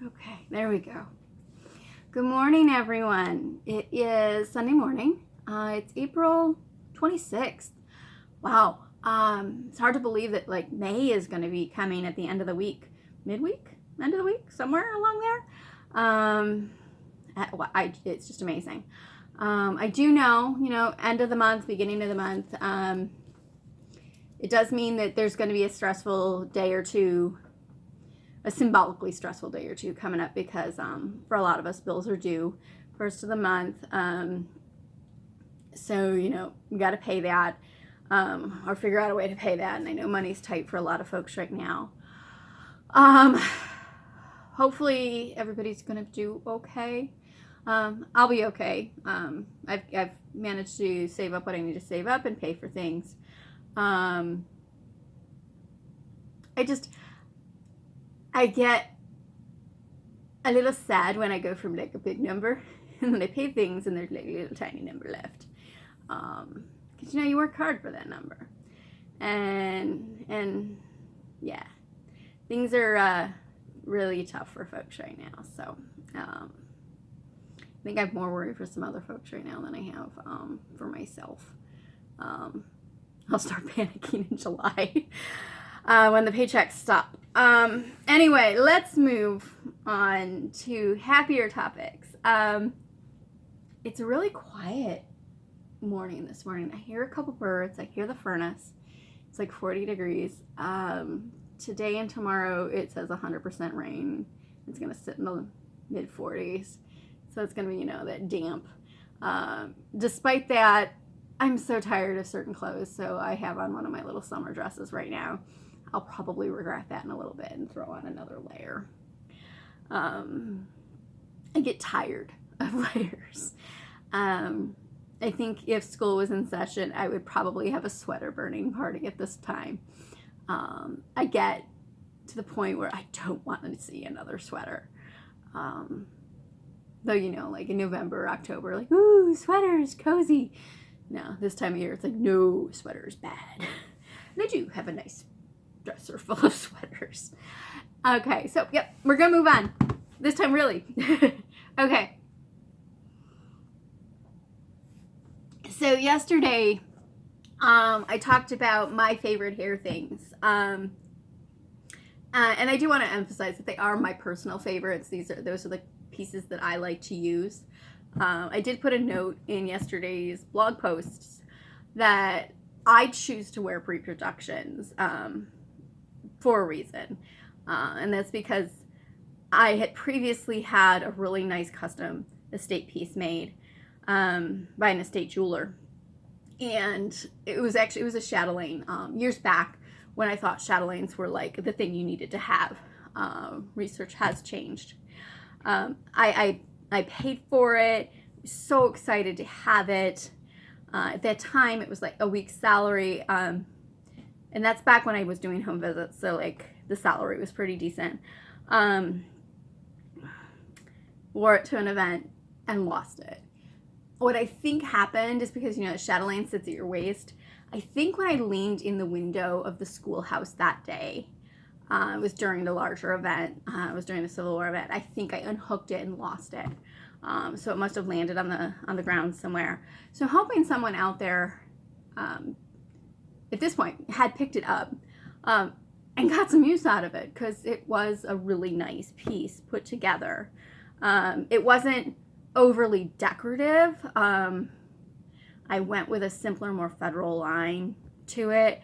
Okay, there we go. Good morning, everyone. It is Sunday morning. It's April 26th. Wow. It's hard to believe that May is going to be coming at the end of the week. Midweek? End of the week? Somewhere along there. It's just amazing. I do know, end of the month, beginning of the month, it does mean that there's going to be a stressful day or two, a symbolically stressful day or two coming up because for a lot of us, bills are due first of the month. So, we got to pay that or figure out a way to pay that. And I know money's tight for a lot of folks right now. Hopefully everybody's going to do okay. I'll be okay. I've managed to save up what I need to save up and pay for things. I get a little sad when I go from a big number and then I pay things and there's a little tiny number left. Because you work hard for that number. And yeah, things are really tough for folks right now. So I think I have more worry for some other folks right now than I have for myself. I'll start panicking in July when the paychecks stop. Anyway, let's move on to happier topics. It's a really quiet morning this morning. I hear a couple birds. I hear the furnace. It's 40 degrees. Today and tomorrow it says 100% rain. It's going to sit in the mid 40s. So it's going to be, that damp. Despite that, I'm so tired of certain clothes. So I have on one of my little summer dresses right now. I'll probably regret that in a little bit and throw on another layer. I get tired of layers. I think if school was in session, I would probably have a sweater burning party at this time. I get to the point where I don't want to see another sweater. Though, in November, October, ooh, sweaters, cozy. No, this time of year, it's no, sweater's bad. And I do have a nice dresser full of sweaters. Okay, so, yep, we're going to move on. This time, really. Okay. So, yesterday, I talked about my favorite hair things. And I do want to emphasize that they are my personal favorites. Those are the pieces that I like to use. I did put a note in yesterday's blog posts that I choose to wear pre-productions for a reason. And that's because I had previously had a really nice custom estate piece made by an estate jeweler. And it was a chatelaine years back when I thought chatelaines were the thing you needed to have. Research has changed. I paid for it, so excited to have it. At that time, it was a week's salary. And that's back when I was doing home visits, so the salary was pretty decent. Wore it to an event and lost it. What I think happened is because, the chatelaine sits at your waist. I think when I leaned in the window of the schoolhouse that day, it was during the larger event. It was during the Civil War event. I think I unhooked it and lost it. So it must have landed on the ground somewhere. So I'm hoping someone out there, at this point, had picked it up and got some use out of it because it was a really nice piece put together. It wasn't overly decorative. I went with a simpler, more federal line to it.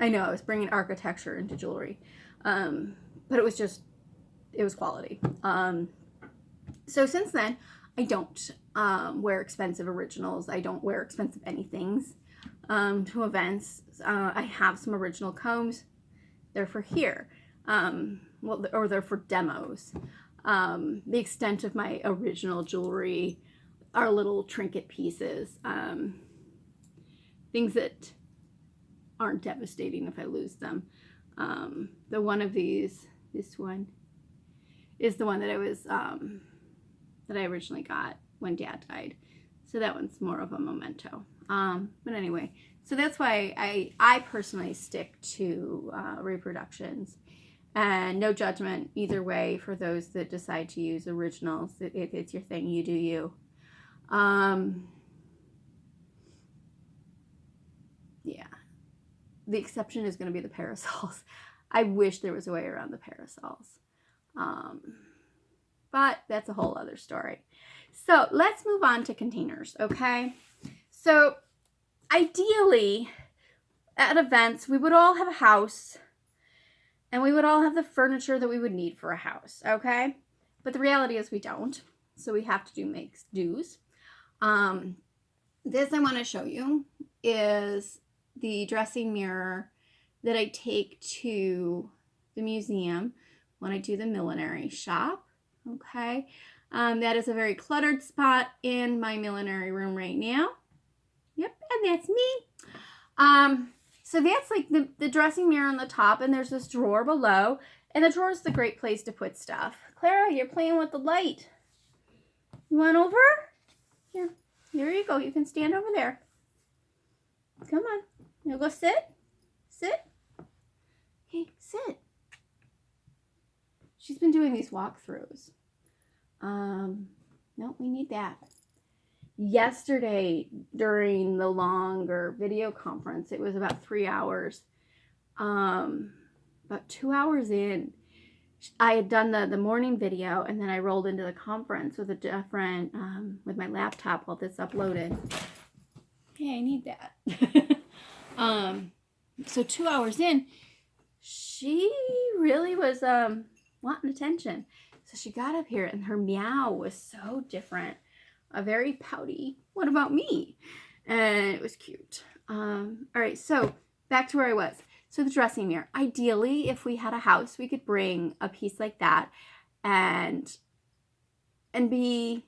I know I was bringing architecture into jewelry, but it was quality. So since then, I don't wear expensive originals. I don't wear expensive anythings to events. I have some original combs. They're for here, or they're for demos. The extent of my original jewelry are little trinket pieces, things that aren't devastating if I lose them. The one of these, this one, is the one that that I originally got when Dad died. So that one's more of a memento. But anyway, so that's why I personally stick to reproductions. And no judgment either way for those that decide to use originals. If it's your thing, you do you. Yeah. The exception is going to be the parasols. I wish there was a way around the parasols. But that's a whole other story. So let's move on to containers, okay? So ideally, at events, we would all have a house, and we would all have the furniture that we would need for a house, okay? But the reality is we don't, so we have to make do's. This I want to show you is the dressing mirror that I take to the museum when I do the millinery shop, okay? That is a very cluttered spot in my millinery room right now. Yep, and that's me. So that's like the dressing mirror on the top, and there's this drawer below, and the drawer is the great place to put stuff. Clara, you're playing with the light. You want over? Here, there you go. You can stand over there. Come on. You go sit. Sit. Hey, sit. She's been doing these walkthroughs. No, we need that. Yesterday, during the longer video conference, it was about 3 hours. About 2 hours in, I had done the morning video, and then I rolled into the conference with a different, with my laptop while this uploaded. Hey, I need that. So 2 hours in, she really was wanting attention. So she got up here, and her meow was so different. Very pouty. What about me? And it was cute. All right, so back to where I was. So the dressing mirror. Ideally, if we had a house, we could bring a piece like that and be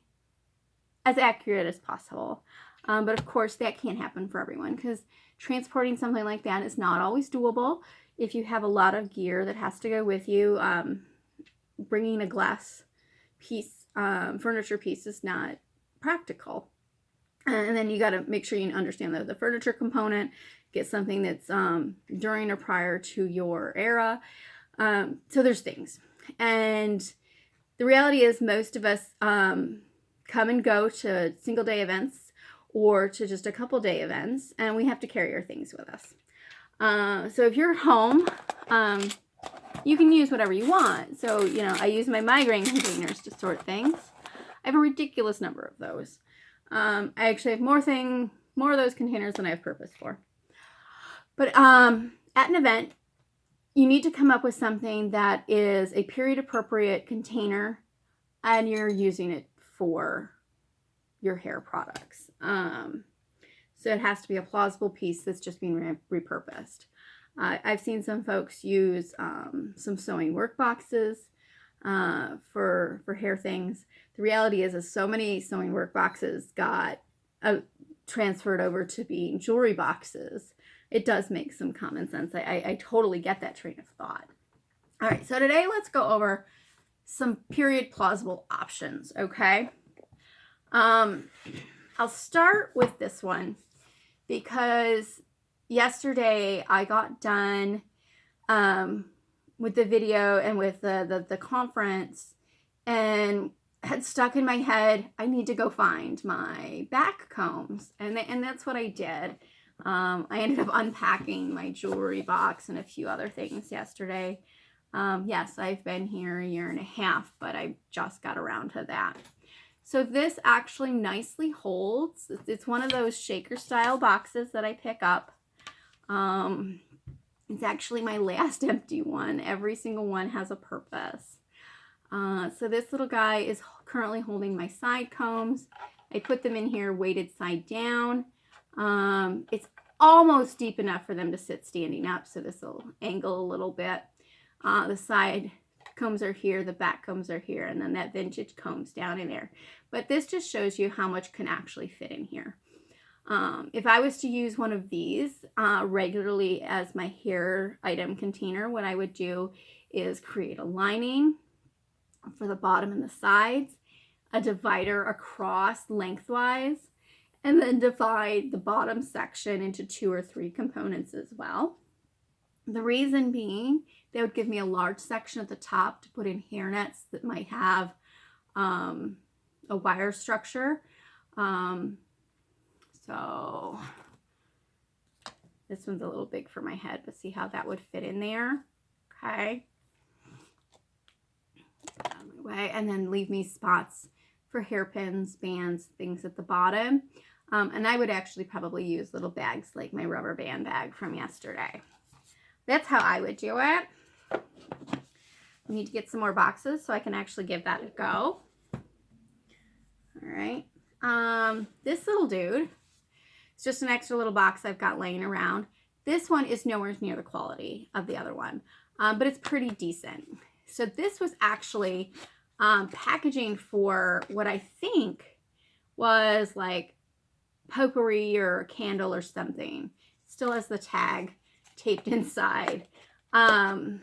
as accurate as possible. But of course, that can't happen for everyone because transporting something like that is not always doable. If you have a lot of gear that has to go with you, bringing a glass piece, furniture piece is not practical. And then you got to make sure you understand the furniture component, get something that's during or prior to your era. So there's things. And the reality is most of us come and go to single day events or to just a couple day events, and we have to carry our things with us. So if you're at home, you can use whatever you want. So, you know, I use my migraine containers to sort things. I have a ridiculous number of those. I actually have more of those containers than I have purpose for. But at an event, you need to come up with something that is a period appropriate container, and you're using it for your hair products. So it has to be a plausible piece that's just being repurposed. I've seen some folks use some sewing work boxes for hair things. The reality is so many sewing work boxes got transferred over to being jewelry boxes. It does make some common sense. I totally get that train of thought. All right, so today let's go over some period plausible options, okay? I'll start with this one because yesterday I got done with the video and with the conference and had stuck in my head, I need to go find my back combs. And that's what I did. I ended up unpacking my jewelry box and a few other things yesterday. Yes, I've been here 1.5 years, but I just got around to that. So this actually nicely holds. It's one of those shaker style boxes that I pick up. It's actually my last empty one. Every single one has a purpose. So this little guy is currently holding my side combs. I put them in here weighted side down. It's almost deep enough for them to sit standing up, so this will angle a little bit. The side combs are here, the back combs are here, and then that vintage comb's down in there. But this just shows you how much can actually fit in here. If I was to use one of these regularly as my hair item container, what I would do is create a lining for the bottom and the sides, a divider across lengthwise, and then divide the bottom section into 2 or 3 components as well. The reason being They would give me a large section at the top to put in hair nets that might have a wire structure. So this one's a little big for my head, but see how that would fit in there. Okay. Out of my way, and then leave me spots for hairpins, bands, things at the bottom. And I would actually probably use little bags like my rubber band bag from yesterday. That's how I would do it. I need to get some more boxes so I can actually give that a go. All right. This little dude, it's just an extra little box I've got laying around. This one is nowhere near the quality of the other one, but it's pretty decent. So this was actually packaging for what I think was like potpourri or a candle or something. Still has the tag taped inside. I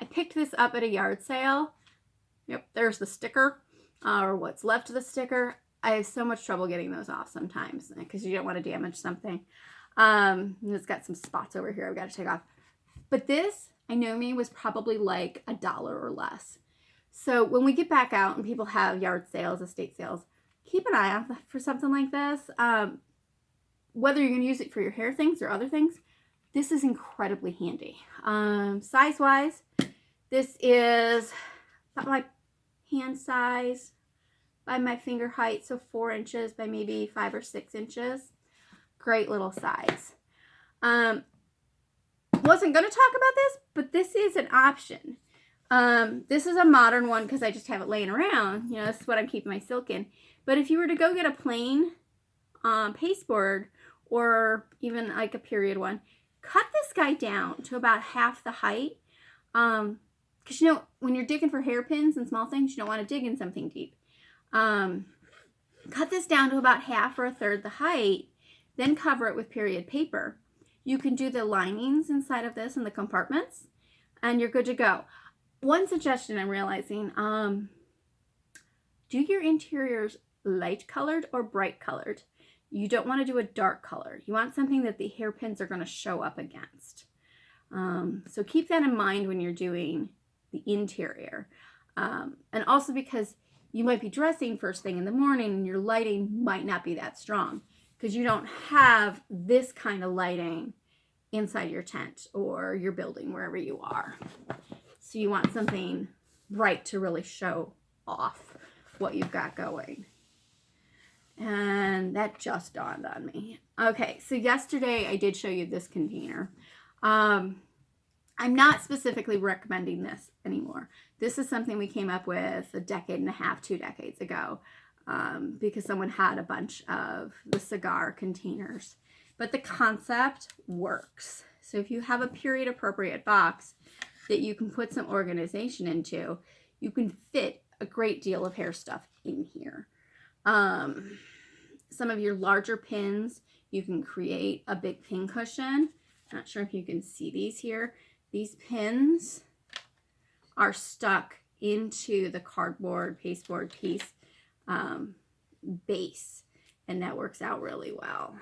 picked this up at a yard sale. Yep, there's the sticker, or what's left of the sticker. I have so much trouble getting those off sometimes because you don't want to damage something. And it's got some spots over here I've got to take off. But this, I know me, was probably like $1 or less. So when we get back out and people have yard sales, estate sales, keep an eye out for something like this. Whether you're going to use it for your hair things or other things, this is incredibly handy. Size-wise, this is about my hand size by my finger height, so 4 inches by maybe 5 or 6 inches. Great little size. Wasn't going to talk about this, but this is an option. This is a modern one because I just have it laying around. You know, this is what I'm keeping my silk in. But if you were to go get a plain pasteboard or even like a period one, cut this guy down to about half the height. Because, you know, when you're digging for hairpins and small things, you don't want to dig in something deep. Cut this down to about half or a third the height, then cover it with period paper. You can do the linings inside of this and the compartments, and you're good to go. One suggestion I'm realizing, do your interiors light colored or bright colored. You don't want to do a dark color. You want something that the hairpins are going to show up against. So keep that in mind when you're doing the interior. And also because you might be dressing first thing in the morning and your lighting might not be that strong because you don't have this kind of lighting inside your tent or your building, wherever you are. So you want something bright to really show off what you've got going. And that just dawned on me. Okay, so yesterday I did show you this container. I'm not specifically recommending this anymore. This is something we came up with 1.5 decades, 2 decades ago, because someone had a bunch of the cigar containers. But the concept works. So if you have a period appropriate box that you can put some organization into, you can fit a great deal of hair stuff in here. Some of your larger pins, you can create a big pin cushion. Not sure if you can see these here. These pins are stuck into the cardboard pasteboard piece base, and that works out really well.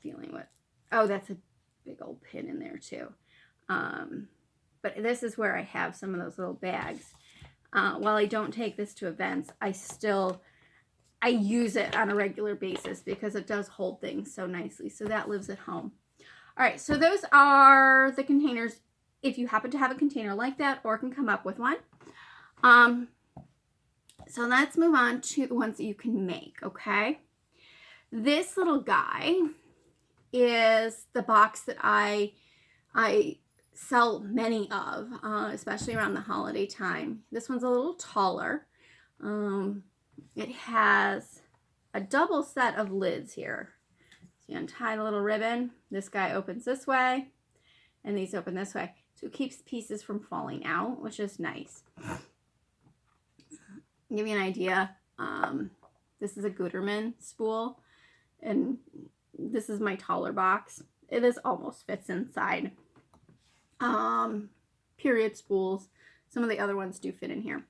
Feeling what? Oh, that's a big old pin in there too. But this is where I have some of those little bags. While I don't take this to events, I use it on a regular basis because it does hold things so nicely. So that lives at home. All right, so those are the containers. If you happen to have a container like that or can come up with one. So let's move on to the ones that you can make, okay? This little guy is the box that I sell many of, especially around the holiday time. This one's a little taller. It has a double set of lids here. So you untie the little ribbon. This guy opens this way, and these open this way. So it keeps pieces from falling out, which is nice. Give you an idea. This is a Gooderman spool, and this is my taller box. This almost fits inside. Period spools. Some of the other ones do fit in here.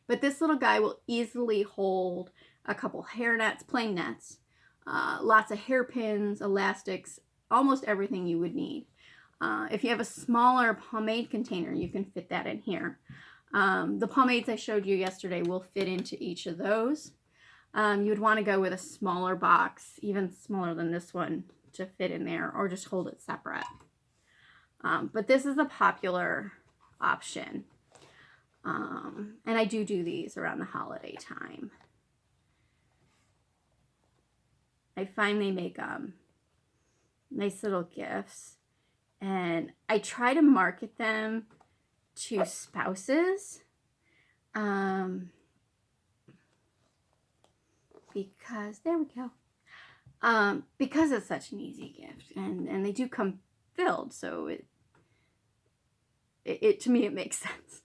But this little guy will easily hold a couple hair nets, plain nets, lots of hairpins, elastics, almost everything you would need. If you have a smaller pomade container, you can fit that in here. The pomades I showed you yesterday will fit into each of those. You would want to go with a smaller box, even smaller than this one, to fit in there, or just hold it separate. But this is a popular option. And I do these around the holiday time. I find they make nice little gifts. And I try to market them to spouses. Because, there we go. Because it's such an easy gift. And they do come filled, so it to me, it makes sense.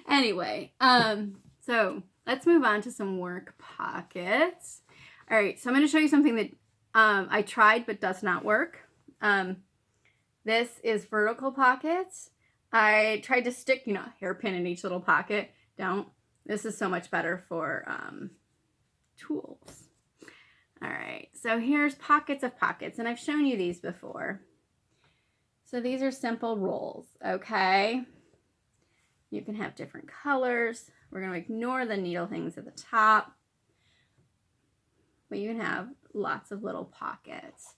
Anyway, so let's move on to some work pockets. All right, so I'm going to show you something that I tried but does not work. This is vertical pockets. I tried to stick, a hairpin in each little pocket. Don't. This is so much better for tools. All right, so here's pockets of pockets, and I've shown you these before. So these are simple rolls, okay? You can have different colors. We're going to ignore the needle things at the top. But you can have lots of little pockets.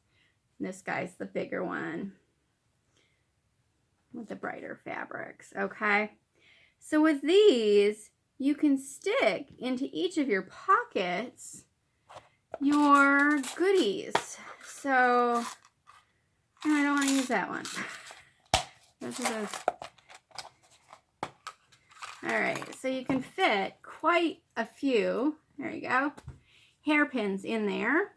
And this guy's the bigger one with the brighter fabrics, okay? So with these, you can stick into each of your pockets your goodies. So, I don't want to use that one. Those are those. All right, so you can fit quite a few, there you go, hairpins in there.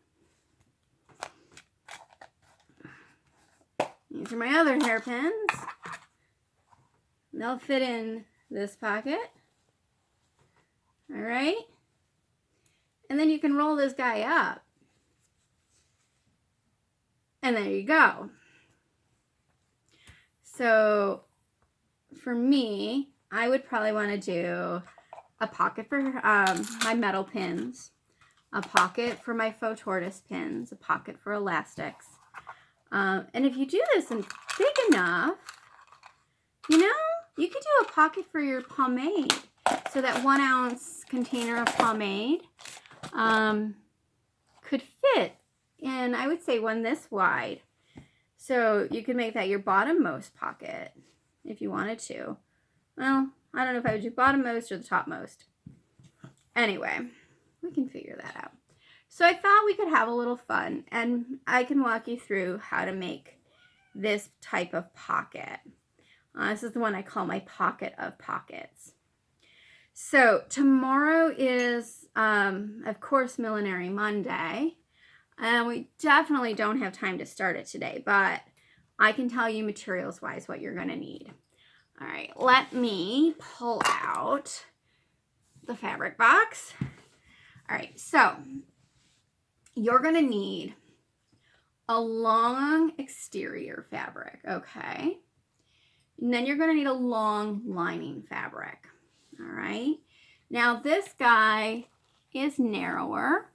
These are my other hairpins. They'll fit in this pocket. All right. And then you can roll this guy up. And there you go. So for me, I would probably want to do a pocket for my metal pins, a pocket for my faux tortoise pins, a pocket for elastics. And if you do this in big enough, you could do a pocket for your pomade. So that 1 ounce container of pomade could fit in, I would say, one this wide. So you could make that your bottommost pocket if you wanted to. Well, I don't know if I would do bottommost or the topmost. Anyway, we can figure that out. So I thought we could have a little fun, and I can walk you through how to make this type of pocket. This is the one I call my pocket of pockets. So tomorrow is, of course, Millinery Monday, and we definitely don't have time to start it today, but I can tell you materials-wise what you're going to need. All right, let me pull out the fabric box. All right, so you're going to need a long exterior fabric, okay? And then you're going to need a long lining fabric, all right? Now this guy is narrower.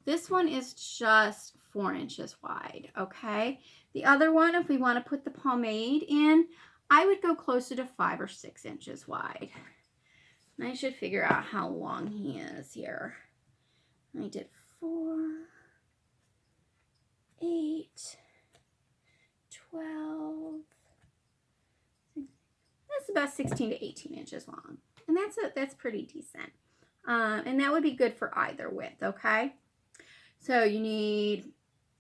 This one is just 4 inches wide, okay? The other one, if we want to put the pomade in, I would go closer to 5 or 6 inches wide. And I should figure out how long he is here. I did 4, 8, 12. That's about 16 to 18 inches long. And that's pretty decent. And that would be good for either width, okay? So you need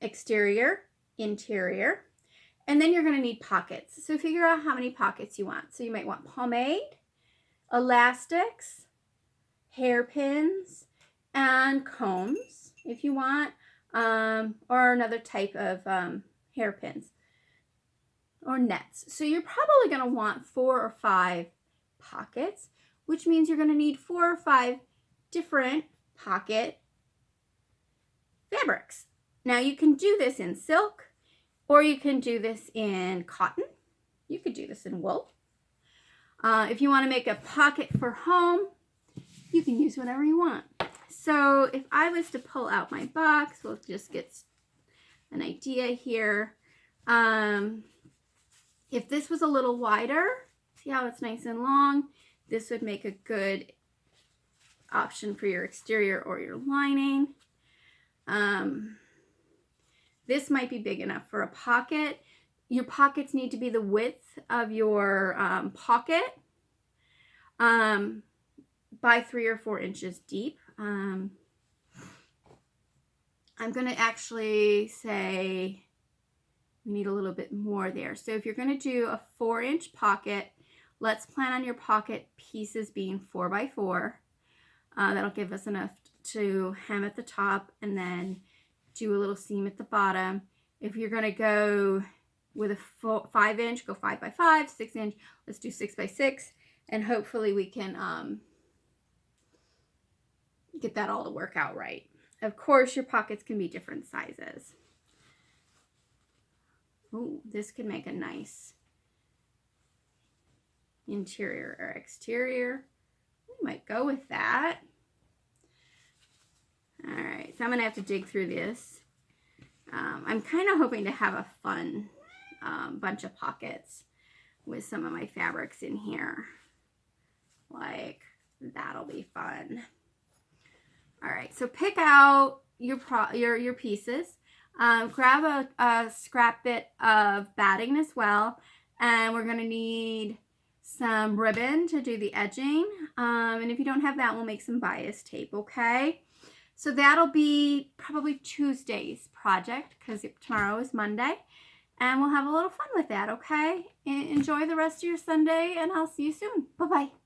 exterior, interior, and then you're going to need pockets. So figure out how many pockets you want. So you might want pomade, elastics, hairpins, and combs if you want, or another type of hairpins or nets. So you're probably going to want 4 or 5 pockets, which means you're going to need 4 or 5 different pocket fabrics. Now you can do this in silk, or you can do this in cotton. You could do this in wool. If you want to make a pocket for home, you can use whatever you want. So if I was to pull out my box, we'll just get an idea here. If this was a little wider, see how it's nice and long? This would make a good option for your exterior or your lining. This might be big enough for a pocket. Your pockets need to be the width of your pocket by 3 or 4 inches deep. I'm going to actually say we need a little bit more there. So if you're going to do a 4-inch pocket, let's plan on your pocket pieces being 4 by 4. That'll give us enough to hem at the top and then do a little seam at the bottom. If you're going to go with a 5-inch, go 5 by 5, 6-inch, let's do 6 by 6, and hopefully we can get that all to work out right. Of course, your pockets can be different sizes. Ooh, this could make a nice interior or exterior. We might go with that. All right, so I'm gonna have to dig through this. I'm kind of hoping to have a fun bunch of pockets with some of my fabrics in here. Like, that'll be fun. All right, so pick out your pieces. Grab a scrap bit of batting as well, and we're gonna need some ribbon to do the edging. And if you don't have that, we'll make some bias tape, okay? So that'll be probably Tuesday's project because tomorrow is Monday, and we'll have a little fun with that, okay? Enjoy the rest of your Sunday, and I'll see you soon. Bye-bye.